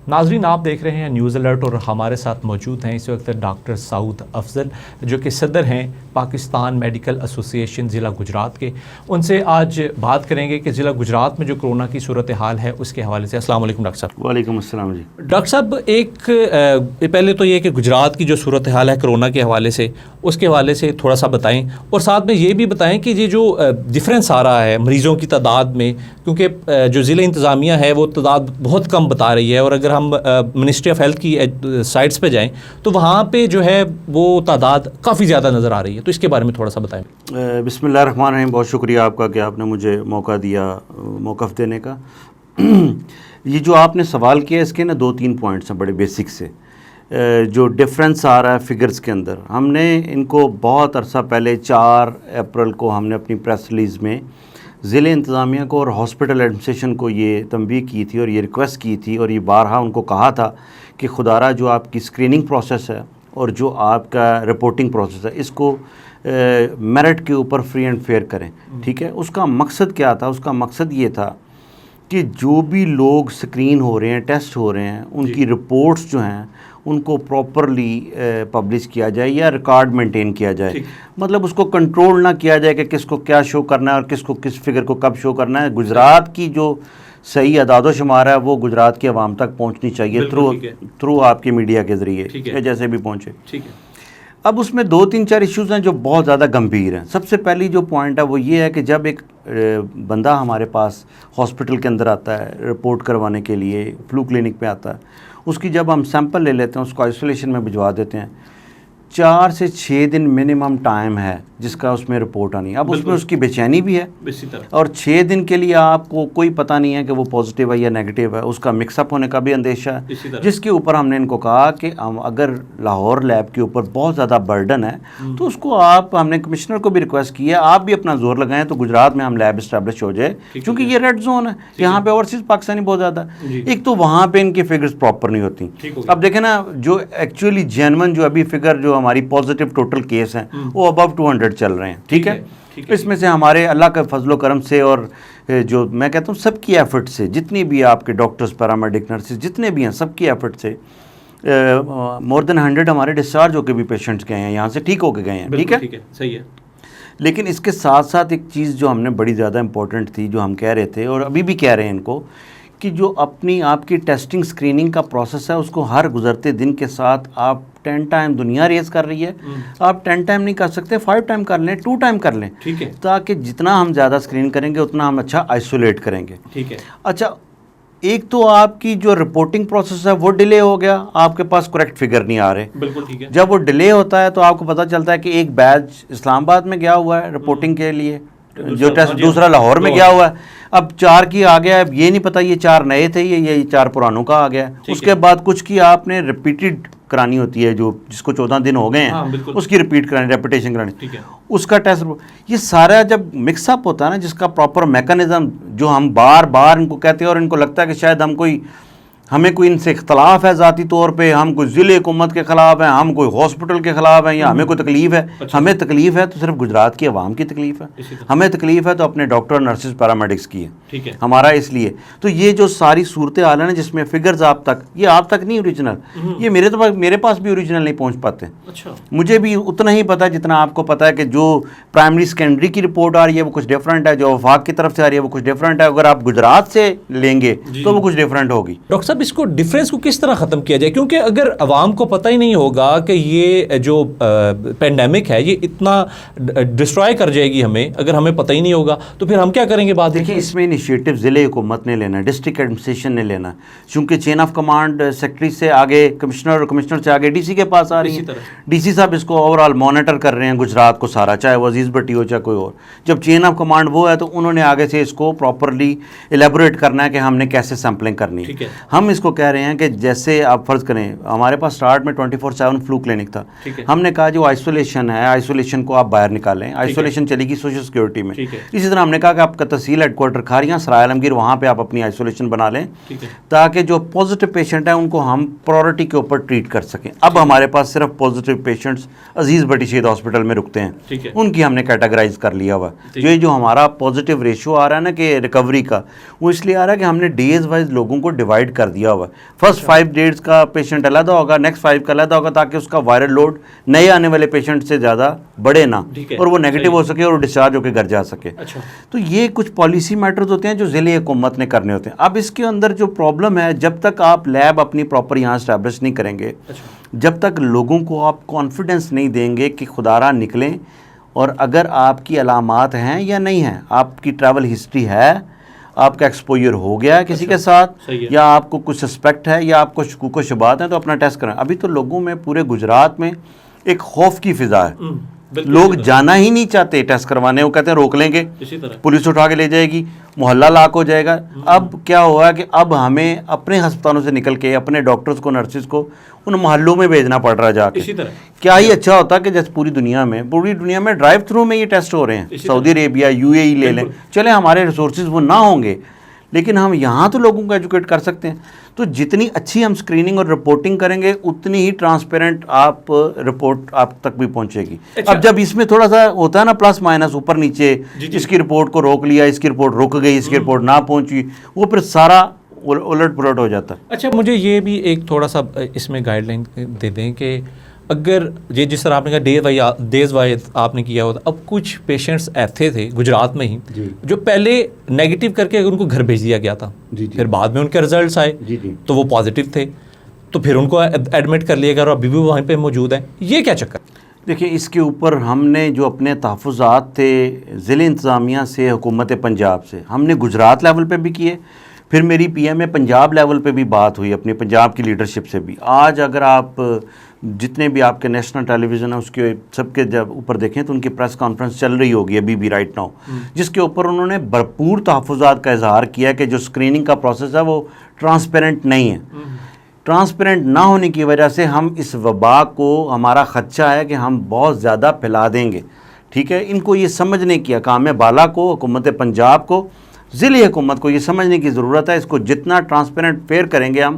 ناظرین آپ دیکھ رہے ہیں نیوز الرٹ اور ہمارے ساتھ موجود ہیں اس وقت ڈاکٹر سعود افضل جو کہ صدر ہیں پاکستان میڈیکل ایسوسی ایشن ضلع گجرات کے. ان سے آج بات کریں گے کہ ضلع گجرات میں جو کرونا کی صورتحال ہے اس کے حوالے سے. السلام علیکم ڈاکٹر صاحب. وعلیکم السلام جی. ڈاکٹر صاحب ایک پہلے تو یہ کہ گجرات کی جو صورتحال ہے کرونا کے حوالے سے اس کے حوالے سے تھوڑا سا بتائیں اور ساتھ میں یہ بھی بتائیں کہ یہ جو ڈفرینس آ رہا ہے مریضوں کی تعداد میں, کیونکہ جو ضلع انتظامیہ ہے وہ تعداد بہت کم بتا رہی ہے اور اگر ہم منسٹری آف ہیلتھ کی سائٹس پہ جائیں تو وہاں پہ جو ہے وہ تعداد کافی زیادہ نظر آ رہی ہے, تو اس کے بارے میں تھوڑا سا بتائیں. بسم اللہ الرحمن الرحیم. بہت شکریہ آپ کا کہ آپ نے مجھے موقع دیا موقف دینے کا. یہ جو آپ نے سوال کیا اس کے نا 2-3 پوائنٹس ہیں بڑے بیسک سے. جو ڈفرینس آ رہا ہے فگرز کے اندر, ہم نے ان کو بہت عرصہ پہلے 4 اپریل کو ہم نے اپنی پریس ریلیز میں ضلع انتظامیہ کو اور ہاسپٹل ایڈمنسٹریشن کو یہ تنبیہ کی تھی اور یہ ریکویسٹ کی تھی اور یہ بارہا ان کو کہا تھا کہ خدارہ جو آپ کی اسکریننگ پروسیس ہے اور جو آپ کا رپورٹنگ پروسیس ہے اس کو میرٹ کے اوپر فری اینڈ فیئر کریں. ٹھیک ہے, اس کا مقصد کیا تھا؟ اس کا مقصد یہ تھا کہ جو بھی لوگ اسکرین ہو رہے ہیں, ٹیسٹ ہو رہے ہیں, ان کی رپورٹس جو ہیں ان کو پراپرلی پبلش کیا جائے یا ریکارڈ مینٹین کیا جائے. مطلب اس کو کنٹرول نہ کیا جائے کہ کس کو کیا شو کرنا ہے اور کس کو کس فگر کو کب شو کرنا ہے. گجرات کی جو صحیح اعداد و شمار ہے وہ گجرات کی عوام تک پہنچنی چاہیے تھرو آپ کے میڈیا کے ذریعے جیسے بھی پہنچے. اب اس میں 2-3-4 ایشوز ہیں جو بہت زیادہ گمبھیر ہیں. سب سے پہلی جو پوائنٹ ہے وہ یہ ہے کہ جب ایک بندہ ہمارے پاس ہاسپٹل کے اندر آتا ہے رپورٹ کروانے کے لیے, فلو کلینک پہ آتا ہے, اس کی جب ہم سیمپل لے لیتے ہیں اس کو آئسولیشن میں بھجوا دیتے ہیں, 4 سے 6 دن منیمم ٹائم ہے جس کا اس میں رپورٹ آنی ہے. اب اس میں اس کی بے چینی بھی ہے اور 6 دن کے لیے آپ کو کوئی پتہ نہیں ہے کہ وہ پازیٹیو ہے یا نیگیٹو ہے, اس کا مکس اپ ہونے کا بھی اندیشہ ہے, جس کے اوپر ہم نے ان کو کہا کہ اگر لاہور لیب کے اوپر بہت زیادہ برڈن ہے تو اس کو آپ, ہم نے کمشنر کو بھی ریکویسٹ کی ہے آپ بھی اپنا زور لگائیں تو گجرات میں ہم لیب اسٹیبلش ہو جائے, کیونکہ یہ ریڈ زون ہے, یہاں پہ اوورسیز پاکستانی بہت زیادہ ہے. ایک تو وہاں پہ ان کی فگرز پراپر نہیں ہوتی. اب دیکھیں نا جو ایکچولی جینون جو ابھی فگر جو ہماری پازیٹیو ٹوٹل کیس ہیں وہ ابو 200 چل رہے ہیں. ٹھیک ہے, اس میں سے ہمارے اللہ کے فضل و کرم سے اور جو میں کہتا ہوں سب کی ایفرٹ سے, جتنی بھی آپ کے ڈاکٹرز پیرامیڈک نرسز جتنے بھی ہیں سب کی ایفرٹ سے مور دین 100 ہمارے ڈسچارج ہو کے بھی پیشنٹس گئے ہیں, یہاں سے ٹھیک ہو کے گئے ہیں. ٹھیک ہے, صحیح ہے. لیکن اس کے ساتھ ساتھ ایک چیز جو ہم نے بڑی زیادہ امپورٹنٹ تھی جو ہم کہہ رہے تھے اور ابھی بھی کہہ رہے ہیں ان کو, کہ جو اپنی آپ کی ٹیسٹنگ اسکریننگ کا پروسیس ہے اس کو ہر گزرتے دن کے ساتھ آپ 10 ٹائم دنیا ریز کر رہی ہے, آپ 10 ٹائم نہیں کر سکتے, 5 ٹائم کر لیں, 2 ٹائم کر لیں, تاکہ جتنا ہم زیادہ اسکرین کریں گے اتنا ہم اچھا آئسولیٹ کریں گے. ٹھیک ہے. اچھا, ایک تو آپ کی جو رپورٹنگ پروسیس ہے وہ ڈیلے ہو گیا, آپ کے پاس کریکٹ فگر نہیں آ رہے. بالکل ٹھیک ہے. جب وہ ڈیلے ہوتا ہے تو آپ کو پتہ چلتا ہے کہ ایک بیچ اسلام آباد میں گیا ہوا ہے رپورٹنگ کے لیے, جو ٹیسٹ دوسرا لاہور میں گیا ہوا ہے, اب 4 کی آ گیا ہے, اب یہ نہیں پتہ یہ 4 نئے تھے یہ 4 پرانوں کا آ گیا. اس کے بعد کچھ کی آپ نے ریپیٹڈ کرانی ہوتی ہے, جو جس کو 14 دن ہو گئے ہیں اس کی ریپیٹ کرانی, ریپیٹیشن کرانی, اس کا ٹیسٹ. یہ سارا جب مکس اپ ہوتا ہے نا, جس کا پراپر میکانزم جو ہم بار بار ان کو کہتے ہیں اور ان کو لگتا ہے کہ شاید ہمیں کوئی ان سے اختلاف ہے ذاتی طور پہ, ہم کوئی ضلع حکومت کے خلاف ہیں, ہم کوئی ہاسپٹل کے خلاف ہیں, یا ہمیں کوئی تکلیف ہے. ہمیں تکلیف ہے تو صرف گجرات کی عوام کی تکلیف ہے, ہمیں تکلیف ہے تو اپنے ڈاکٹر نرسز پیرامیڈکس کی ہے ہمارا. اس لیے تو یہ جو ساری صورتحال ہے نا جس میں فگرز آپ تک نہیں اوریجنل, یہ میرے پاس بھی اوریجنل نہیں پہنچ پاتے. مجھے بھی اتنا ہی پتا ہے جتنا آپ کو پتا ہے کہ جو پرائمری سیکنڈری کی رپورٹ آ رہی ہے وہ کچھ ڈفرینٹ ہے, جو وفاق کی طرف سے آ رہی ہے وہ کچھ ڈفرینٹ ہے. اگر آپ گجرات سے لیں گے تو وہ کچھ ڈفرینٹ ہوگی. ڈاکٹر صاحب اس کو ڈفرینس کو کس طرح ختم کیا جائے, کیونکہ اگر عوام کو پتہ ہی نہیں ہوگا کہ یہ جو پینڈیمک ہے یہ اتنا ڈسٹرائے کر جائے گی ہمیں, اگر ہمیں پتہ ہی نہیں ہوگا تو پھر ہم کیا کریں گے. بات دیکھیں, اس میں انیشیٹو ضلع حکومت نے لینا, ڈسٹرکٹ ایڈمنسٹریشن نے لینا, چونکہ چین آف کمانڈ سیکٹری سے آگے کمشنر اور کمشنر سے آگے ڈی سی کے پاس آ رہی ہے. ڈی سی صاحب اس کو اوور آل مانیٹر کر رہے ہیں گجرات کو سارا, چاہے وہ عزیز بٹی ہو چاہے کوئی اور. جب چین آف کمانڈ وہ ہے تو انہوں نے آگے سے اس کو پراپرلی ایلیبوریٹ کرنا ہے کہ ہم نے کیسے سیمپلنگ کرنی ہے. ہم اس کو کہہ رہے ہیں کہ جیسے آپ فرض کریں ہمارے پاس اسٹارٹ میں 24/7 فلو کلینک تھا, ہم نے کہا جو آئسولیشن ہے آئسولیشن کو آپ باہر نکالیں, آئسولیشن چلے گی سوشل سیکورٹی میں. اسی طرح ہم نے کہا کہ آپ کا تحصیل ہیڈ کوارٹر کھاریاں سرائے عالمگیر وہاں پہ آپ اپنی آئسولیشن بنا لیں تاکہ جو پازیٹیو پیشنٹ ہیں ان کو ہم پرائورٹی کے اوپر ٹریٹ کر سکیں. اب ہمارے پاس صرف پازیٹیو پیشنٹس عزیز بٹی شہید ہاسپٹل میں رکتے ہیں, ان کی ہم نے کیٹاگرائز کر لیا ہوا. جو ہمارا پازیٹیو ریشو آ رہا ہے نا کہ ریکوری کا, وہ اس لیے آ رہا ہے کہ ہم نے ڈیز وائز لوگوں کو ڈیوائڈ کر دیا ہوا ہے. فرسٹ 5 days کا پیشنٹ علیحدہ ہوگا, نیکسٹ 5 کا علیحدہ ہوگا, تاکہ اس کا وائرل لوڈ نئے آنے والے پیشنٹ سے زیادہ بڑھے نہ, اور وہ نیگیٹو ہو سکے اور ڈسچارج ہو کے گھر جا سکے. تو یہ کچھ پالیسی میٹرز ہوتے ہیں جو ضلع حکومت نے کرنے ہوتے ہیں. اب اس کے اندر جو پرابلم ہے, جب تک آپ لیب اپنی پراپر یہاں اسٹیبلش نہیں کریں گے, جب تک لوگوں کو آپ کانفیڈنس نہیں دیں گے کہ خدارہ نکلیں, اور اگر آپ کی علامات ہیں یا نہیں ہیں, آپ کی ٹریول ہسٹری ہے, آپ کا ایکسپوجر ہو گیا ہے کسی کے ساتھ, یا آپ کو کچھ سسپیکٹ ہے, یا آپ کو شکوک و شبہات ہیں, تو اپنا ٹیسٹ کریں. ابھی تو لوگوں میں پورے گجرات میں ایک خوف کی فضا ہے, لوگ جانا ہی نہیں چاہتے ٹیسٹ کروانے. وہ کہتے ہیں روک لیں گے, پولیس اٹھا کے لے جائے گی, محلہ لاک ہو جائے گا. اب کیا ہوا کہ اب ہمیں اپنے ہسپتالوں سے نکل کے اپنے ڈاکٹرز کو, نرسز کو ان محلوں میں بھیجنا پڑ رہا ہے جا کے. کیا ہی اچھا ہوتا کہ جیسے پوری دنیا میں ڈرائیو تھرو میں یہ ٹیسٹ ہو رہے ہیں. سعودی عربیہ, UAE لے لیں, چلیں ہمارے ریسورسز وہ نہ ہوں گے, لیکن ہم یہاں تو لوگوں کو ایجوکیٹ کر سکتے ہیں. تو جتنی اچھی ہم اسکریننگ اور رپورٹنگ کریں گے, اتنی ہی ٹرانسپیرنٹ آپ رپورٹ آپ تک بھی پہنچے گی. اب جب اس میں تھوڑا سا ہوتا ہے نا پلس مائنس, اوپر نیچے, اس کی رپورٹ کو روک لیا, اس کی رپورٹ رک گئی, اس کی رپورٹ نہ پہنچی, وہ پھر سارا الٹ پلٹ ہو جاتا ہے. اچھا, مجھے یہ بھی ایک تھوڑا سا اس میں گائیڈ لائن دے دیں کہ اگر یہ جس طرح آپ نے کہا ڈیز وائز آپ نے کیا ہوتا, اب کچھ پیشنٹس ایسے تھے گجرات میں ہی جو پہلے نیگیٹو کر کے ان کو گھر بھیج دیا گیا تھا, پھر بعد میں ان کے رزلٹس آئے تو وہ پازیٹیو تھے, تو پھر ان کو ایڈمٹ کر لیا گیا اور ابھی بھی وہیں پہ موجود ہیں. یہ کیا چکر؟ دیکھیں, اس کے اوپر ہم نے جو اپنے تحفظات تھے ضلع انتظامیہ سے, حکومت پنجاب سے, ہم نے گجرات لیول پہ بھی کیے, پھر میری PM پنجاب لیول پہ بھی بات ہوئی اپنی پنجاب کی لیڈرشپ سے بھی. آج اگر آپ جتنے بھی آپ کے نیشنل ٹیلی ویژن ہیں اس کے سب کے جب اوپر دیکھیں تو ان کی پریس کانفرنس چل رہی ہوگی ابھی بھی رائٹ ناؤ, جس کے اوپر انہوں نے بھرپور تحفظات کا اظہار کیا کہ جو اسکریننگ کا پروسیس ہے وہ ٹرانسپیرنٹ نہیں ہے. ٹرانسپیرنٹ نہ ہونے کی وجہ سے ہم اس وبا کو, ہمارا خدشہ ہے کہ ہم بہت زیادہ پھیلا دیں گے. ٹھیک ہے, ان کو یہ سمجھنے کی, حکام بالا کو, حکومت پنجاب کو, ضلع حکومت کو یہ سمجھنے کی ضرورت ہے. اس کو جتنا ٹرانسپیرنٹ فیئر کریں گے ہم,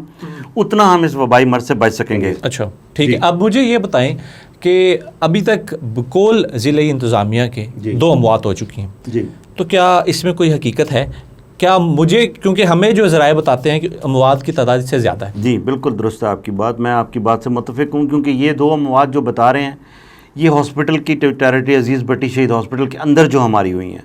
اتنا ہم اس وبائی مرض سے بچ سکیں گے. اچھا ٹھیک ہے. اب مجھے یہ بتائیں کہ ابھی تک بکول ضلع انتظامیہ کے 2 اموات ہو چکی ہیں, تو کیا اس میں کوئی حقیقت ہے؟ کیا مجھے, کیونکہ ہمیں جو ذرائع بتاتے ہیں کہ اموات کی تعداد سے زیادہ ہے. جی بالکل درست ہے آپ کی بات, میں آپ کی بات سے متفق ہوں, کیونکہ یہ 2 اموات جو بتا رہے ہیں یہ ہاسپٹل کی ٹیریٹری عزیز بٹی شہید ہاسپٹل کے اندر جو ہماری ہوئی ہیں.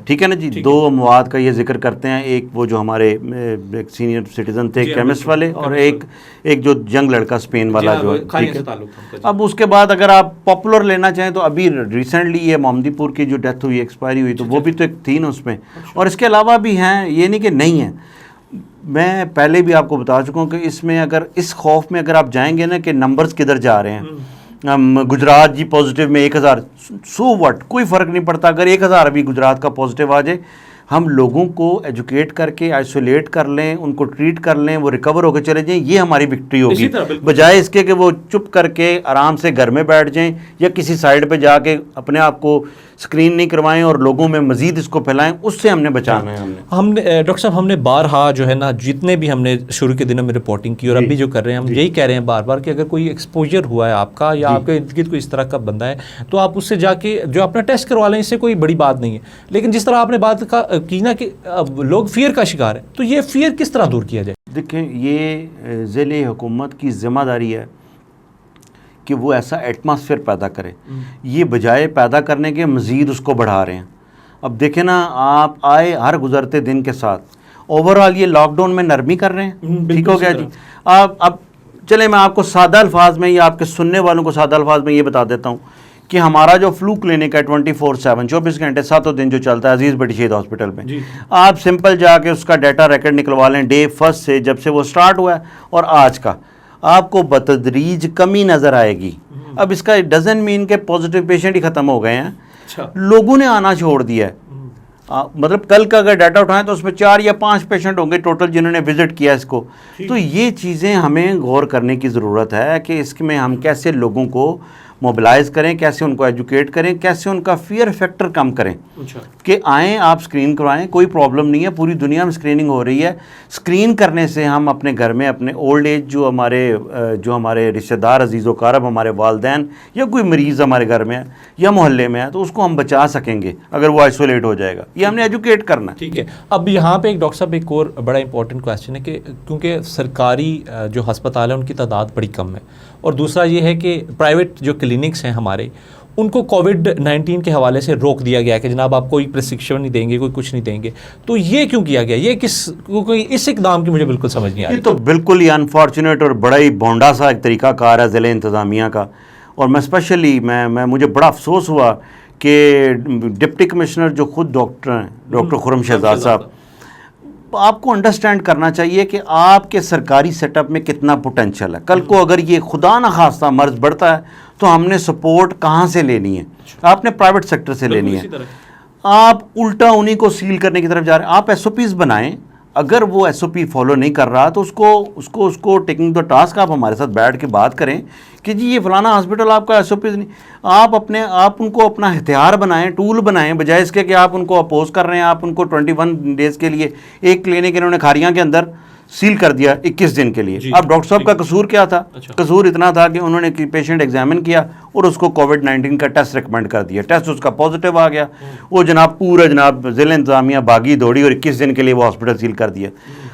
ٹھیک ہے نا جی. 2 اموات کا یہ ذکر کرتے ہیں, ایک وہ جو ہمارے ایک سینئر سٹیزن تھے کیمسٹ والے, اور ایک جو ینگ لڑکا اسپین والا جو ہے. اب اس کے بعد اگر آپ پاپولر لینا چاہیں تو ابھی ریسنٹلی یہ محمدی پور کی جو ڈیتھ ہوئی, ایکسپائری ہوئی, تو وہ بھی تو ایک تھی نا اس میں, اور اس کے علاوہ بھی ہیں, یہ نہیں کہ نہیں ہیں. میں پہلے بھی آپ کو بتا چکا ہوں کہ اس میں اگر اس خوف میں اگر آپ جائیں گے نا کہ نمبرز کدھر جا رہے ہیں, گجرات جی پازیٹیو میں 1000, سو وٹ, کوئی فرق نہیں پڑتا اگر 1000 ابھی گجرات کا پازیٹیو آ جائے. ہم لوگوں کو ایجوکیٹ کر کے آئسولیٹ کر لیں, ان کو ٹریٹ کر لیں, وہ ریکور ہو کے چلے جائیں, یہ ہماری وکٹری ہوگی, بجائے اس کے کہ وہ چپ کر کے آرام سے گھر میں بیٹھ جائیں یا کسی سائڈ پہ جا کے اپنے آپ کو اسکرین نہیں کروائیں اور لوگوں میں مزید اس کو پھیلائیں. اس سے ہم نے بچانا ہے. ہم نے ڈاکٹر صاحب, ہم نے بارہا جو ہے نا, جتنے بھی ہم نے شروع کے دنوں میں رپورٹنگ کی اور ابھی جو کر رہے ہیں, ہم یہی کہہ رہے ہیں بار بار کہ اگر کوئی ایکسپوجر ہوا ہے آپ کا, یا آپ کے ارد گرد کوئی اس طرح کا بندہ ہے, تو آپ اس سے جا کے جو اپنا ٹیسٹ کروا لیں, اس سے کوئی بڑی بات نہیں ہے. لیکن جس طرح آپ نے بات کی نا کہ لوگ فیئر کا شکار ہیں, تو یہ فیئر کس طرح دور کیا جائے؟ دیکھیں, یہ ضلع حکومت کی ذمہ داری ہے کہ وہ ایسا ایٹماسفیئر پیدا کرے. یہ بجائے پیدا کرنے کے مزید اس کو بڑھا رہے ہیں. اب دیکھیں نا, آپ آئے ہر گزرتے دن کے ساتھ اوور آل یہ لاک ڈاؤن میں نرمی کر رہے ہیں. ٹھیک ہو گیا جی. آپ اب چلیں میں آپ کو سادہ الفاظ میں یا آپ کے سننے والوں کو سادہ الفاظ میں یہ بتا دیتا ہوں کہ ہمارا جو فلو کلینک ہے 24/7 24 گھنٹے 7 دن جو چلتا ہے عزیز بٹی شہید ہاسپٹل میں, آپ سمپل جا کے اس کا ڈیٹا ریکارڈ نکلوا لیں ڈے 1 سے, جب سے وہ سٹارٹ ہوا ہے اور آج کا, آپ کو بتدریج کمی نظر آئے گی. اب اس کا ڈزنٹ مین کہ پازیٹیو پیشنٹ ہی ختم ہو گئے ہیں, لوگوں نے آنا چھوڑ دیا ہے. مطلب کل کا اگر ڈیٹا اٹھائیں تو اس میں 4 یا 5 پیشنٹ ہوں گے ٹوٹل جنہوں نے وزٹ کیا اس کو. تو یہ چیزیں ہمیں غور کرنے کی ضرورت ہے کہ اس میں ہم کیسے لوگوں کو موبلائز کریں, کیسے ان کو ایجوکیٹ کریں, کیسے ان کا فیئر فیکٹر کم کریں کہ آئیں آپ اسکرین کروائیں, کوئی پرابلم نہیں ہے, پوری دنیا میں اسکریننگ ہو رہی ہے. اسکرین کرنے سے ہم اپنے گھر میں اپنے اولڈ ایج جو ہمارے رشتہ دار عزیز و اقارب, ہمارے والدین یا کوئی مریض ہمارے گھر میں ہے یا محلے میں ہے, تو اس کو ہم بچا سکیں گے اگر وہ آئسولیٹ ہو جائے گا. یہ ہم نے ایجوکیٹ کرنا ہے. ٹھیک ہے. اب یہاں پہ ایک ڈاکٹر صاحب ایک اور بڑا امپورٹنٹ کویسچن ہے کہ کیونکہ سرکاری جو ہسپتال ہیں ان کی تعداد بڑی کم ہے, اور دوسرا یہ ہے کہ پرائیویٹ جو کلینکس ہیں ہمارے ان کو کووڈ-19 کے حوالے سے روک دیا گیا کہ جناب آپ کوئی پرسکرپشن نہیں دیں گے, کوئی کچھ نہیں دیں گے. تو یہ کیوں کیا گیا, یہ کوئی اس اقدام کی مجھے بالکل سمجھ نہیں آ رہی. یہ تو بالکل ہی انفارچونیٹ اور بڑا ہی بونڈا سا ایک طریقہ کار ہے ضلع انتظامیہ کا. اور میں اسپیشلی مجھے بڑا افسوس ہوا کہ ڈپٹی کمشنر جو خود ڈاکٹر ہیں, ڈاکٹر خرم شہزاد صاحب, آپ کو انڈرسٹینڈ کرنا چاہیے کہ آپ کے سرکاری سیٹ اپ میں کتنا پوٹینشیل ہے. کل کو اگر یہ خدا نخواستہ مرض بڑھتا ہے تو ہم نے سپورٹ کہاں سے لینی ہے؟ آپ نے پرائیویٹ سیکٹر سے لینی ہے. آپ الٹا انہی کو سیل کرنے کی طرف جا رہے ہیں. آپ ایس او پیز بنائیں, اگر وہ ایس او پی فالو نہیں کر رہا تو اس کو ٹیکنگ دا ٹاسک آپ ہمارے ساتھ بیٹھ کے بات کریں کہ جی یہ فلانا ہاسپٹل آپ کا ایس او پیز نہیں. آپ ان کو اپنا ہتھیار بنائیں, ٹول بنائیں, بجائے اس کے کہ آپ ان کو اپوز کر رہے ہیں. آپ ان کو 21 ڈیز کے لیے ایک کلینک انہوں نے کھاریاں کے اندر سیل کر دیا 21 دن کے لیے. اب ڈاکٹر صاحب کا قصور کیا تھا؟ قصور اتنا تھا کہ انہوں نے پیشنٹ ایگزامن کیا اور اس کو کووڈ-19 کا ٹیسٹ ریکمنڈ کر دیا. ٹیسٹ اس کا پازیٹیو آ گیا. وہ جناب ضلع انتظامیہ باغی دوڑی اور 21 دن کے لیے وہ ہاسپٹل سیل کر دیا.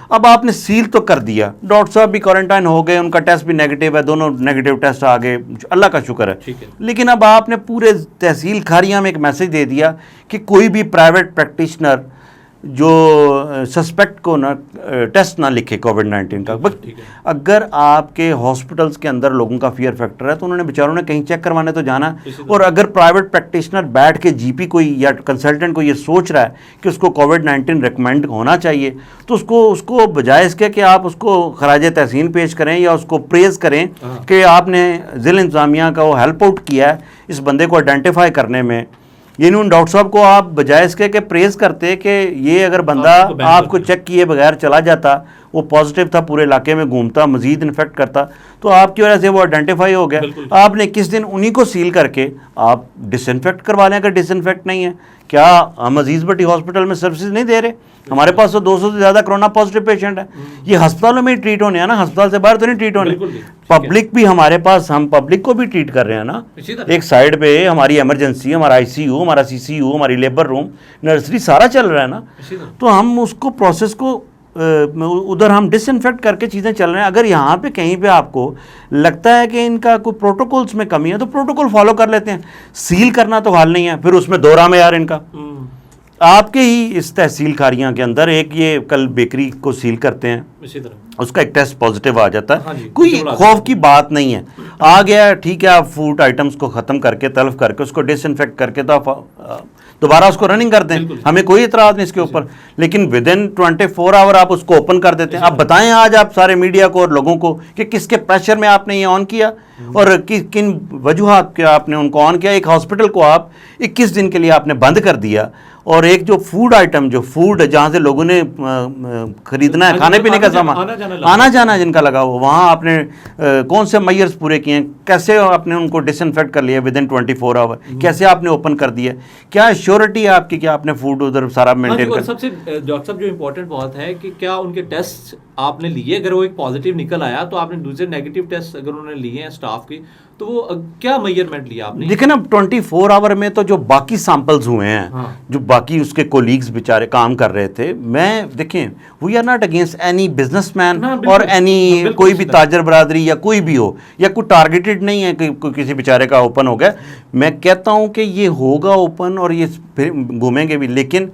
اب آپ نے سیل تو کر دیا, ڈاکٹر صاحب بھی کوارنٹائن ہو گئے, ان کا ٹیسٹ بھی نیگیٹو ہے, دونوں نیگیٹو ٹیسٹ آ گئے, اللہ کا شکر ہے. لیکن اب آپ نے پورے تحصیل کھاریاں میں ایک میسج دے دیا کہ کوئی بھی پرائیویٹ پریکٹیشنر جو سسپیکٹ کو نہ ٹیسٹ نہ لکھے کووڈ-19 کا. اگر آپ کے ہاسپٹلس کے اندر لوگوں کا فیئر فیکٹر ہے تو انہوں نے بیچاروں نے کہیں چیک کروانے تو جانا. اور اگر پرائیویٹ پریکٹیشنر بیٹھ کے جی پی کوئی یا کنسلٹنٹ کو یہ سوچ رہا ہے کہ اس کو کووڈ-19 ریکمینڈ ہونا چاہیے, تو اس کو بجائے اس کے کہ آپ اس کو خراج تحسین پیش کریں یا اس کو پریز کریں کہ آپ نے ضلع انتظامیہ کا وہ ہیلپ آؤٹ کیا ہے اس بندے کو آئیڈینٹیفائی کرنے میں, یعنی ان ڈاکٹر صاحب کو آپ بجائے اس کے کہ پریز کرتے کہ یہ اگر بندہ آپ کو چیک کیے بغیر چلا جاتا, وہ پازیٹیو تھا, پورے علاقے میں گھومتا, مزید انفیکٹ کرتا, تو آپ کی وجہ سے وہ آئیڈینٹیفائی ہو گیا. آپ نے کس دن انہی کو سیل کر کے آپ ڈس انفیکٹ کروا لیں. اگر ڈس انفیکٹ نہیں ہے, کیا ہم عزیز بٹی ہاسپٹل میں سروسز نہیں دے رہے؟ ہمارے پاس تو 200 سے زیادہ کرونا پازیٹیو پیشنٹ ہیں. یہ ہسپتالوں میں ہی ٹریٹ ہونے ہیں نا, ہسپتال سے باہر تو نہیں ٹریٹ ہونے. پبلک بھی ہمارے پاس, ہم پبلک کو بھی ٹریٹ کر رہے ہیں نا. ایک سائڈ پہ ہماری ایمرجنسی, ہمارا آئی سی یو, ہمارا سی سی یو, ہماری لیبر روم, نرسری, سارا چل رہا ہے نا. تو ہم اس کو پروسیس کو ادھر ہم ڈس انفیکٹ کر کے چیزیں چل رہے ہیں. اگر یہاں پہ کہیں پہ آپ کو لگتا ہے کہ ان کا کوئی پروٹوکولز میں کمی ہے تو پروٹوکول فالو کر لیتے ہیں. سیل کرنا تو حال نہیں ہے, پھر اس میں دورہ میں یار ان کا آپ کے ہی اس تحصیل کھاریاں کے اندر ایک یہ کل بیکری کو سیل کرتے ہیں, اس کا ایک ٹیسٹ پازیٹیو آ جاتا ہے. کوئی خوف کی بات نہیں ہے, آ گیا ٹھیک ہے, آپ فوڈ آئٹمس کو ختم کر کے تلف کر کے اس کو ڈس انفیکٹ کر کے تو دوبارہ اس کو رننگ کر دیں, ہمیں کوئی اعتراض نہیں اس کے اوپر. لیکن ود ان 24 آور آپ اس کو اوپن کر دیتے ہیں. آپ بتائیں آج آپ سارے میڈیا کو اور لوگوں کو کہ کس کے پریشر میں آپ نے یہ آن کیا اور کن وجوہات کے آپ نے ان کو آن کیا. ایک ہاسپٹل کو آپ 21 دن کے لیے آپ نے بند کر دیا, اور ایک جو فوڈ آئٹم, جو فوڈ جہاں سے لوگوں نے خریدنا ہے, کھانے پینے کا سامان, آنا جانا جن کا لگا ہوا, وہاں آپ نے کون سے میئرز پورے کیے ہیں, کیسے آپ نے ان کو ڈس انفیکٹ کر لیا ود ان 24 آور, کیسے آپ نے اوپن کر دیا, کیا شیورٹی ہے آپ کی کہ آپ نے فوڈ ادھر سارا مینٹین کر. سب سے ڈاکٹر صاحب جو امپورٹنٹ بات ہے کہ کیا ان کے ٹیسٹ آپ نے لیے, اگر وہ ایک پازیٹیو نکل آیا تو آپ نے دوسرے نیگیٹو ٹیسٹ اگر انہوں نے لیے ہیں اسٹاف کی, تو وہ کیا میئرمنٹ لیا آپ نے؟ دیکھیں نا 24 آور میں تو جو باقی سیمپلز ہوئے ہیں, جو باقی اس کے کولیگز بیچارے کام کر رہے تھے, میں دیکھیں we are not against any businessman اور اینی کوئی بھی تاجر برادری یا کوئی بھی ہو, یا کوئی ٹارگیٹڈ نہیں ہے کہ کسی بیچارے کا اوپن ہو گیا. میں کہتا ہوں کہ یہ ہوگا اوپن اور یہ پھر گھومیں گے بھی, لیکن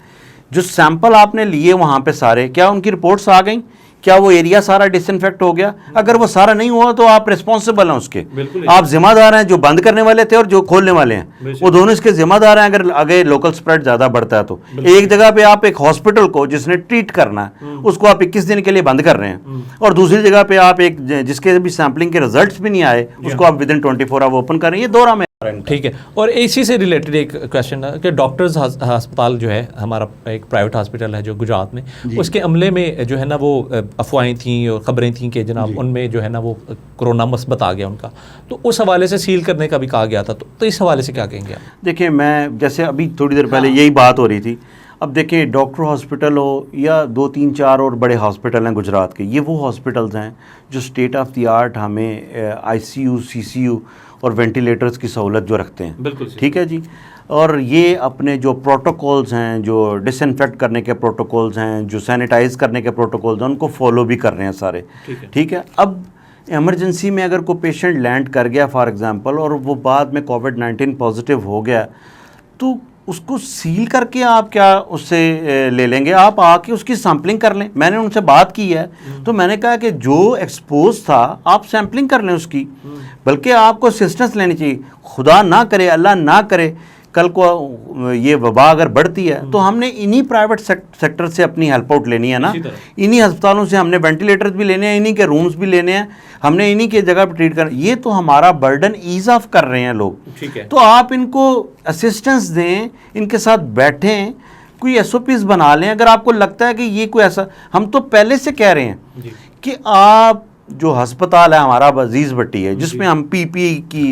جو سیمپل آپ نے لیے وہاں پہ سارے, کیا ان کی رپورٹس آ گئیں؟ کیا وہ ایریا سارا ڈس انفیکٹ ہو گیا؟ اگر وہ سارا نہیں ہوا تو آپ ریسپانسبل ہیں اس کے, آپ ذمہ دار ہیں. جو بند کرنے والے تھے اور جو کھولنے والے ہیں وہ دونوں اس کے ذمہ دار ہیں. اگر آگے لوکل سپریڈ زیادہ بڑھتا ہے تو ایک جگہ پہ آپ ایک ہاسپٹل کو جس نے ٹریٹ کرنا ہے اس کو آپ 21 دن کے لیے بند کر رہے ہیں, اور دوسری جگہ پہ آپ ایک جس کے بھی سیمپلنگ کے ریزلٹس بھی نہیں آئے اس کو آپ ود ان 24 آور اوپن کر رہے ہیں. یہ دورہ میں ٹھیک ہے. اور اسی سے ریلیٹڈ ایک کویشچن ہے کہ ڈاکٹرز ہسپتال جو ہے ہمارا ایک پرائیویٹ ہاسپٹل ہے جو گجرات میں, اس کے عملے میں جو ہے نا وہ افواہیں تھیں اور خبریں تھیں کہ جناب ان میں جو ہے نا وہ کرونا مثبت آ گیا ان کا, تو اس حوالے سے سیل کرنے کا بھی کہا گیا تھا, تو اس حوالے سے کیا کہیں گے آپ؟ دیکھیں, میں جیسے ابھی تھوڑی دیر پہلے یہی بات ہو رہی تھی, اب دیکھیں ڈاکٹر ہاسپٹل ہو یا 2 3 4 اور بڑے ہاسپٹل ہیں گجرات کے, یہ وہ ہاسپٹلز ہیں جو اسٹیٹ آف دی آرٹ ہمیں ICU CCU اور وینٹیلیٹرز کی سہولت جو رکھتے ہیں. بالکل ٹھیک ہے جی. اور یہ اپنے جو پروٹوکولز ہیں, جو ڈس انفیکٹ کرنے کے پروٹوکولز ہیں, جو سینیٹائز کرنے کے پروٹوکولز ہیں, ان کو فالو بھی کر رہے ہیں سارے. ٹھیک ہے. اب ایمرجنسی میں اگر کوئی پیشنٹ لینڈ کر گیا فار ایگزامپل, اور وہ بعد میں COVID-19 پازیٹیو ہو گیا, تو اس کو سیل کر کے آپ کیا اس سے لے لیں گے؟ آپ آ کے اس کی سیمپلنگ کر لیں. میں نے ان سے بات کی ہے, تو میں نے کہا کہ جو ایکسپوز تھا آپ سیمپلنگ کر لیں اس کی, بلکہ آپ کو اسسٹنس لینی چاہیے. خدا نہ کرے, اللہ نہ کرے, کل کو یہ وبا اگر بڑھتی ہے تو ہم نے انہی پرائیویٹ سیکٹر سے اپنی ہیلپ آؤٹ لینی ہے نا, انہی ہسپتالوں سے ہم نے وینٹیلیٹرز بھی لینے ہیں, انہی کے رومز بھی لینے ہیں, ہم نے انہی کی جگہ پہ ٹریٹ کرنا. یہ تو ہمارا برڈن ایز آف کر رہے ہیں لوگ. تو آپ ان کو اسسٹنس دیں, ان کے ساتھ بیٹھیں, کوئی SOPs بنا لیں. اگر آپ کو لگتا ہے کہ یہ کوئی ایسا, ہم تو پہلے سے کہہ رہے ہیں کہ آپ جو ہسپتال ہے ہمارا عزیز بٹی ہے, جس میں ہم PPE کی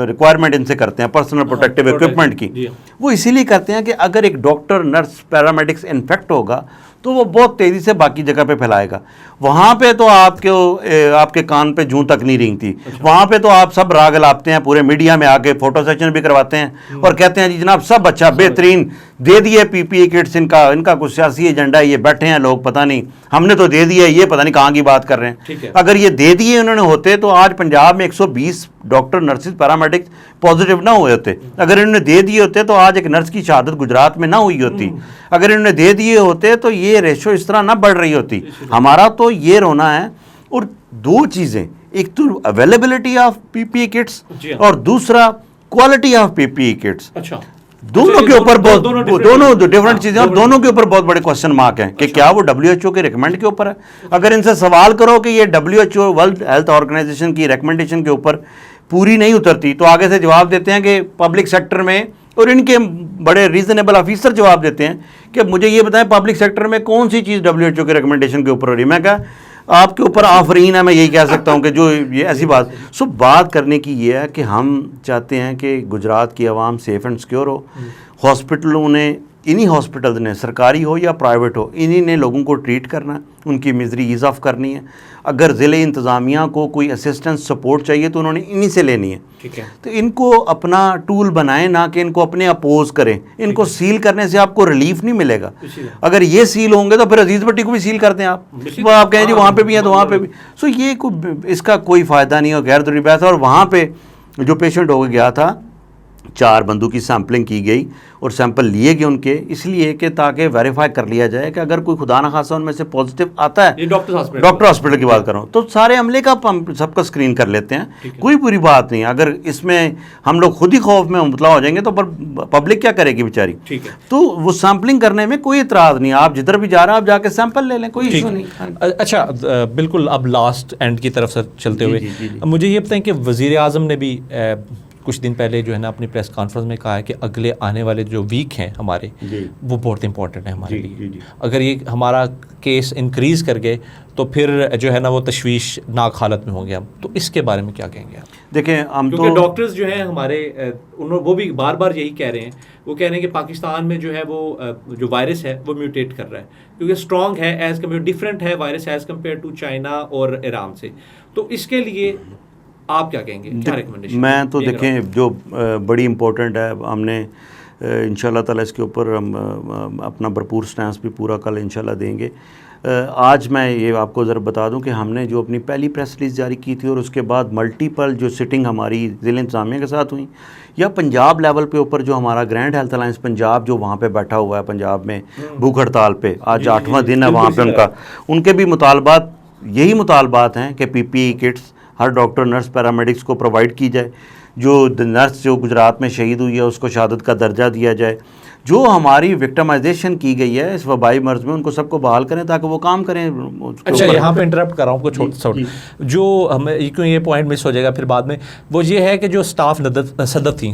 ریکوائرمنٹ ان سے کرتے ہیں, پرسنل پروٹیکٹیو ایکوپمنٹ کی, وہ اسی لیے کرتے ہیں کہ اگر ایک ڈاکٹر نرس پیرامیڈکس انفیکٹ ہوگا تو وہ بہت تیزی سے باقی جگہ پہ پھیلائے گا. وہاں پہ تو آپ کے کان پہ جوں تک نہیں رینگتی, وہاں پہ تو آپ سب راگ لاپتے ہیں, پورے میڈیا میں آ کے فوٹو سیشن بھی کرواتے ہیں اور کہتے ہیں جی جناب سب اچھا بہترین دے دیے PPE کٹس, ان کا کچھ سیاسی ایجنڈا ہے, یہ بیٹھے ہیں لوگ پتہ نہیں, ہم نے تو دے دیا, یہ پتہ نہیں کہاں کی بات کر رہے ہیں. اگر یہ دے دیے انہوں نے ہوتے تو آج پنجاب میں 120 ڈاکٹر نرسز پیرامیڈکس پازیٹیو نہ ہوئے ہوتے. اگر انہوں نے دے دیے ہوتے تو آج ایک نرس کی شہادت گجرات میں نہ ہوئی ہوتی. اگر انہوں نے دے دیے ہوتے تو یہ ریشو اس طرح نہ بڑھ رہی ہوتی. ہمارا تو یہ رونا ہے. اور 2 چیزیں, ایک تو اویلیبلٹی آف PPE کٹس اور دوسرا کوالٹی آف PPE کٹس. دونوں کے اوپر دونوں ڈفرنٹ چیزیں, اور دونوں کے اوپر بہت بڑے کوشچن مارک ہیں کہ کیا وہ WHO کے ریکمینڈ کے اوپر ہے. اگر ان سے سوال کرو کہ یہ WHO ورلڈ ہیلتھ آرگنائزیشن کی ریکمنڈیشن کے اوپر پوری نہیں اترتی, تو آگے سے جواب دیتے ہیں کہ پبلک سیکٹر میں, اور ان کے بڑے ریزنیبل آفیسر جواب دیتے ہیں کہ مجھے یہ بتائیں پبلک سیکٹر میں کون سی چیز WHO کے ریکمنڈیشن کے اوپر ہو رہی ہے. میں کہا آپ کے اوپر آفرین ہے, میں یہی کہہ سکتا ہوں کہ جو یہ ایسی بات. بات کرنے کی یہ ہے کہ ہم چاہتے ہیں کہ گجرات کی عوام سیف اینڈ سیکیور ہو. ہاسپٹلوں نے, انہی ہاسپٹلز نے, سرکاری ہو یا پرائیویٹ ہو, انہی نے لوگوں کو ٹریٹ کرنا, ان کی مزری ایز آف کرنی ہے. اگر ضلع انتظامیہ کو کوئی اسسٹنس سپورٹ چاہیے تو انہوں نے انہی سے لینی ہے. تو ان کو اپنا ٹول بنائیں, نہ کہ ان کو اپنے اپوز کریں. ان کو سیل کرنے سے آپ کو ریلیف نہیں ملے گا. اگر یہ سیل ہوں گے تو پھر عزیز بٹی کو بھی سیل کر دیں آپ, وہ آپ کہیں جی وہاں پہ بھی ہیں تو وہاں پہ بھی. یہ اس کا کوئی فائدہ نہیں ہے, غیر ضروری بحث ہے. اور وہاں پہ جو پیشنٹ ہو گیا تھا, 4 بندوں کی سیمپلنگ کی گئی اور سیمپل لیے گئے ان کے, اس لیے کہ تاکہ ویریفائی کر لیا جائے کہ اگر کوئی خدا نخواستہ ان میں سے پازیٹیو آتا ہے, ڈاکٹر ہاسپٹل کی بات کر رہا ہوں, تو سارے عملے کا سب کا اسکرین کر لیتے ہیں. کوئی بری بات نہیں. اگر اس میں ہم لوگ خود ہی خوف میں مبتلا ہو جائیں گے تو پبلک کیا کرے گی بیچاری. تو وہ سیمپلنگ کرنے میں کوئی اعتراض نہیں, آپ جدھر بھی جا رہا ہے آپ جا کے سیمپل لے لیں, کوئی ایشو نہیں. اچھا بالکل, اب لاسٹ اینڈ کی طرف سے چلتے ہوئے مجھے یہ بتائیں کہ وزیر اعظم نے بھی کچھ دن پہلے جو ہے نا اپنی پریس کانفرنس میں کہا ہے کہ اگلے آنے والے جو ویک ہیں ہمارے, وہ بہت امپورٹنٹ ہیں ہمارے لیے. اگر یہ ہمارا کیس انکریز کر گئے تو پھر جو ہے نا وہ تشویشناک حالت میں ہوں گے ہم. تو اس کے بارے میں کیا کہیں گے آپ؟ دیکھیں ہم تو کیونکہ ڈاکٹرز جو ہیں ہمارے, وہ بھی بار بار یہی کہہ رہے ہیں, وہ کہہ رہے ہیں کہ پاکستان میں جو ہے وہ جو وائرس ہے وہ میوٹیٹ کر رہا ہے, کیونکہ اسٹرانگ ہے ایز کمپیئر, ڈفرینٹ ہے virus as compare to China اور ایران سے. تو اس کے لیے آپ کیا کہیں گے, کیا ریکمنڈیشن؟ میں تو دیکھیں جو بڑی امپورٹنٹ ہے, ہم نے انشاءاللہ تعالیٰ اس کے اوپر ہم اپنا بھرپور سٹینس بھی پورا کل انشاءاللہ دیں گے. آج میں یہ آپ کو ذرا بتا دوں کہ ہم نے جو اپنی پہلی پریس ریلیز جاری کی تھی اور اس کے بعد ملٹیپل جو سٹنگ ہماری ضلع انتظامیہ کے ساتھ ہوئیں, یا پنجاب لیول پہ اوپر جو ہمارا گرینڈ ہیلتھ الائنس پنجاب جو وہاں پہ بیٹھا ہوا ہے پنجاب میں بھوک ہڑتال پہ, آج 8واں دن ہے وہاں پہ ان کے بھی مطالبات یہی مطالبات ہیں کہ PPE کٹس ہر ڈاکٹر نرس پیرامیڈکس کو پرووائڈ کی جائے. جو نرس جو گجرات میں شہید ہوئی ہے اس کو شہادت کا درجہ دیا جائے. جو ہماری وکٹمائزیشن کی گئی ہے اس وبائی مرض میں ان کو سب کو بحال کریں تاکہ وہ کام کریں. اچھا یہاں پہ انٹرپٹ کر رہا ہوں آپ کو چھوٹا جو ہمیں کیوں یہ پوائنٹ مس ہو جائے گا پھر بعد میں, وہ یہ ہے کہ جو اسٹاف صدف تھیں,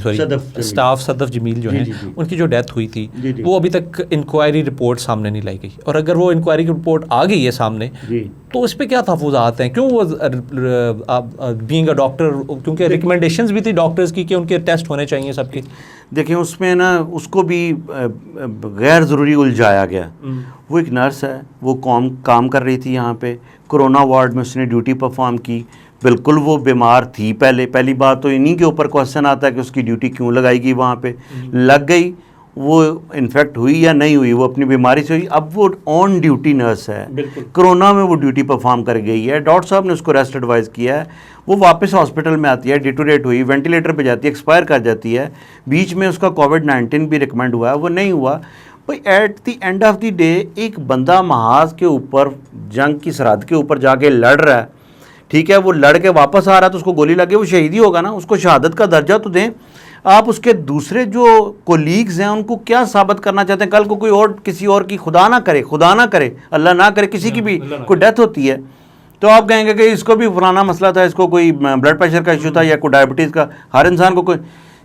اسٹاف صدف جمیل جو ہیں ان کی جو ڈیتھ ہوئی تھی وہ ابھی تک انکوائری رپورٹ سامنے نہیں لائی گئی, اور اگر وہ انکوائری کی رپورٹ آ گئی ہے سامنے تو اس پہ کیا تحفظات ہیں؟ کیوں وہ بینگ اے ڈاکٹر, کیونکہ ریکمنڈیشنز بھی تھی ڈاکٹرز کی کہ ان کے ٹیسٹ ہونے چاہیے سب کے. دیکھیں اس میں نا اس کو بھی غیر ضروری الجھایا گیا. وہ ایک نرس ہے, وہ کام کر رہی تھی یہاں پہ کرونا وارڈ میں, اس نے ڈیوٹی پرفارم کی. بالکل وہ بیمار تھی پہلی بات تو انہی کے اوپر کوشچن آتا ہے کہ اس کی ڈیوٹی کیوں لگائی گئی, وہاں پہ لگ گئی, وہ انفیکٹ ہوئی یا نہیں ہوئی, وہ اپنی بیماری سے ہوئی. اب وہ آن ڈیوٹی نرس ہے, کرونا میں وہ ڈیوٹی پرفارم کر گئی ہے, ڈاکٹر صاحب نے اس کو ریسٹ ایڈوائز کیا ہے, وہ واپس ہاسپٹل میں آتی ہے, ڈیٹوریٹ ہوئی, وینٹیلیٹر پہ جاتی ہے, ایکسپائر کر جاتی ہے, بیچ میں اس کا کووڈ-19 بھی ریکمینڈ ہوا ہے, وہ نہیں ہوا. بھائی at the end of the day ایک بندہ محاذ کے اوپر جنگ کی سرحد کے اوپر جا کے لڑ رہا ہے, ٹھیک ہے, وہ لڑ کے واپس آ رہا ہے تو اس کو گولی لگے, وہ شہید ہی ہوگا نا, اس کو شہادت کا درجہ تو دیں. آپ اس کے دوسرے جو کولیگز ہیں ان کو کیا ثابت کرنا چاہتے ہیں؟ کل کو کوئی اور کسی اور کی خدا نہ کرے اللہ نہ کرے کسی کی بھی کوئی ڈیتھ ہوتی ہے تو آپ کہیں گے کہ اس کو بھی فلانا مسئلہ تھا, اس کو کوئی بلڈ پریشر کا ایشو تھا یا کوئی ڈائبٹیز کا. ہر انسان کو کوئی,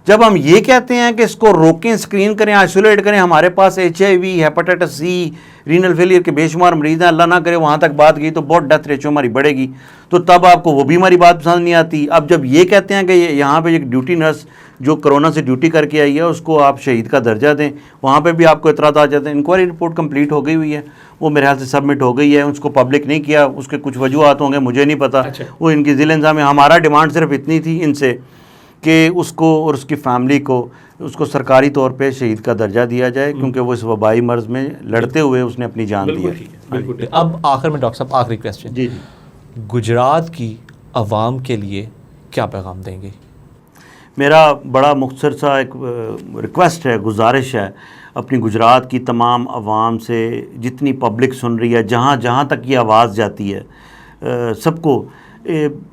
جب ہم یہ کہتے ہیں کہ اس کو روکیں, اسکرین کریں, آئسولیٹ کریں, ہمارے پاس HIV, hepatitis C, renal failure کے بے شمار مریض ہیں, اللہ نہ کرے وہاں تک بات گئی تو بہت ڈیتھ ریشو ہماری بڑھے گی, تو تب آپ کو وہ بھی ہماری بات پسند نہیں آتی. اب جب یہ کہتے ہیں کہ یہاں پہ ایک ڈیوٹی نرس جو کرونا سے ڈیوٹی کر کے آئی ہے اس کو آپ شہید کا درجہ دیں, وہاں پہ بھی آپ کو اطلاعات آ جاتے ہیں. انکوائری رپورٹ کمپلیٹ ہو گئی ہوئی ہے, وہ میرے خیال سے سبمٹ ہو گئی ہے, اس کو پبلک نہیں کیا, اس کے کچھ وجوہات ہوں گے مجھے نہیں پتا, وہ ان کی ذیل انتظام ہے. ہمارا ڈیمانڈ صرف اتنی تھی ان سے کہ اس کو اور اس کی فیملی کو اس کو سرکاری طور پہ شہید کا درجہ دیا جائے, کیونکہ وہ اس وبائی مرض میں لڑتے ہوئے اس نے اپنی جان دی ہے. اب آخر میں ڈاکٹر صاحب آخری کویسچن, گجرات کی عوام کے لیے کیا پیغام دیں گے؟ میرا بڑا مختصر سا ایک ریکویسٹ ہے, گزارش ہے اپنی گجرات کی تمام عوام سے, جتنی پبلک سن رہی ہے, جہاں تک یہ آواز جاتی ہے, سب کو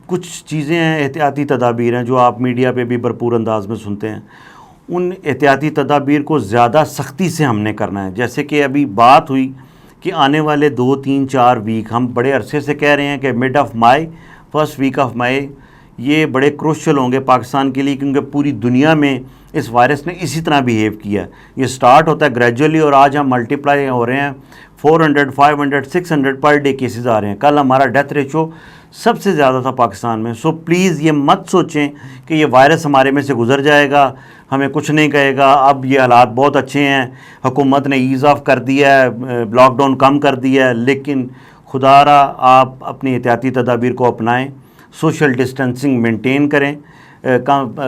کچھ چیزیں ہیں, احتیاطی تدابیر ہیں جو آپ میڈیا پہ بھی بھرپور انداز میں سنتے ہیں. ان احتیاطی تدابیر کو زیادہ سختی سے ہم نے کرنا ہے. جیسے کہ ابھی بات ہوئی کہ آنے والے 2-3-4 ویک, ہم بڑے عرصے سے کہہ رہے ہیں کہ mid of May, first week of May, یہ بڑے کروشل ہوں گے پاکستان کے لیے, کیونکہ پوری دنیا میں اس وائرس نے اسی طرح بیہیو کیا. یہ سٹارٹ ہوتا ہے گریجولی اور آج ہم ملٹیپلائی ہو رہے ہیں, 400, 500, 600 پر ڈے کیسز آ رہے ہیں. کل ہمارا ڈیتھ ریشو سب سے زیادہ تھا پاکستان میں. سو پلیز یہ مت سوچیں کہ یہ وائرس ہمارے میں سے گزر جائے گا, ہمیں کچھ نہیں کہے گا, اب یہ حالات بہت اچھے ہیں, حکومت نے ایز آف کر دیا ہے, لاک ڈاؤن کم کر دیا ہے, لیکن خدا را آپ اپنی احتیاطی تدابیر کو اپنائیں, سوشل ڈسٹینسنگ مینٹین کریں,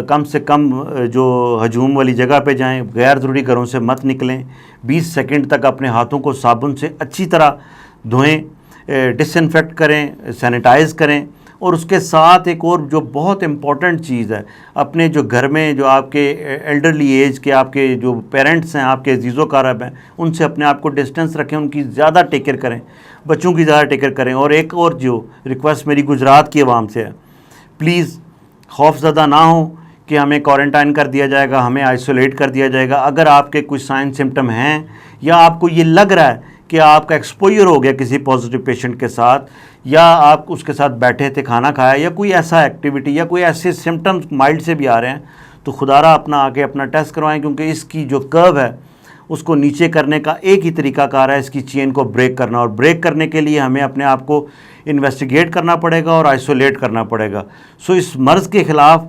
کم سے کم جو ہجوم والی جگہ پہ جائیں, غیر ضروری گھروں سے مت نکلیں, 20 سیکنڈ تک اپنے ہاتھوں کو صابن سے اچھی طرح دھوئیں, ڈس انفیکٹ کریں, سینیٹائز کریں. اور اس کے ساتھ ایک اور جو بہت امپورٹنٹ چیز ہے, اپنے جو گھر میں جو آپ کے ایلڈرلی ایج کے آپ کے جو پیرنٹس ہیں, آپ کے عزیز و اقارب ہیں, ان سے اپنے آپ کو ڈسٹینس رکھیں, ان کی زیادہ ٹیک کیئر کریں, بچوں کی زیادہ ٹیک کیئر کریں. اور ایک اور جو ریکویسٹ میری گجرات کی عوام سے ہے, پلیز خوف زدہ نہ ہوں کہ ہمیں کوارنٹائن کر دیا جائے گا, ہمیں آئسولیٹ کر دیا جائے گا. اگر آپ کے کچھ سائن سمٹم ہیں یا آپ کو یہ لگ رہا ہے کہ آپ کا ایکسپوئر ہو گیا کسی پازیٹیو پیشنٹ کے ساتھ, یا آپ اس کے ساتھ بیٹھے تھے, کھانا کھایا, یا کوئی ایسا ایکٹیویٹی یا کوئی ایسے سمٹمز مائلڈ سے بھی آ رہے ہیں, تو خدا را اپنا آ کے اپنا ٹیسٹ کروائیں, کیونکہ اس کی جو کرو ہے اس کو نیچے کرنے کا ایک ہی طریقہ کار ہے, اس کی چین کو بریک کرنا. اور بریک کرنے کے لیے ہمیں اپنے آپ کو انویسٹیگیٹ کرنا پڑے گا اور آئسولیٹ کرنا پڑے گا. سو اس مرض کے خلاف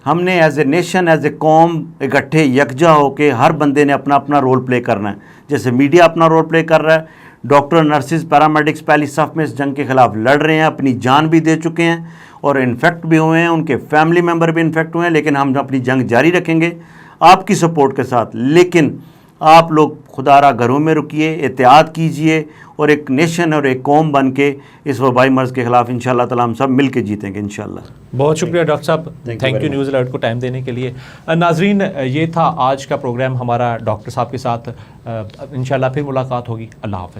ہم نے as a nation, as a قوم اکٹھے یکجا ہو کے ہر بندے نے اپنا اپنا رول پلے کرنا ہے. جیسے میڈیا اپنا رول پلے کر رہا ہے, ڈاکٹر, نرسز, پیرامیڈکس پہلی صف میں اس جنگ کے خلاف لڑ رہے ہیں, اپنی جان بھی دے چکے ہیں اور انفیکٹ بھی ہوئے ہیں, ان کے فیملی ممبر بھی انفیکٹ ہوئے ہیں, لیکن ہم اپنی جنگ جاری رکھیں گے آپ کی سپورٹ کے ساتھ. لیکن آپ لوگ خدا را گھروں میں رکیے, احتیاط کیجئے, اور ایک نیشن اور ایک قوم بن کے اس وبائی مرض کے خلاف انشاءاللہ تعالی ہم سب مل کے جیتیں گے انشاءاللہ. بہت شکریہ ڈاکٹر صاحب, تھینک یو نیوز الرٹ کو ٹائم دینے کے لیے. ناظرین, یہ تھا آج کا پروگرام ہمارا ڈاکٹر صاحب کے ساتھ. انشاءاللہ پھر ملاقات ہوگی. اللہ حافظ.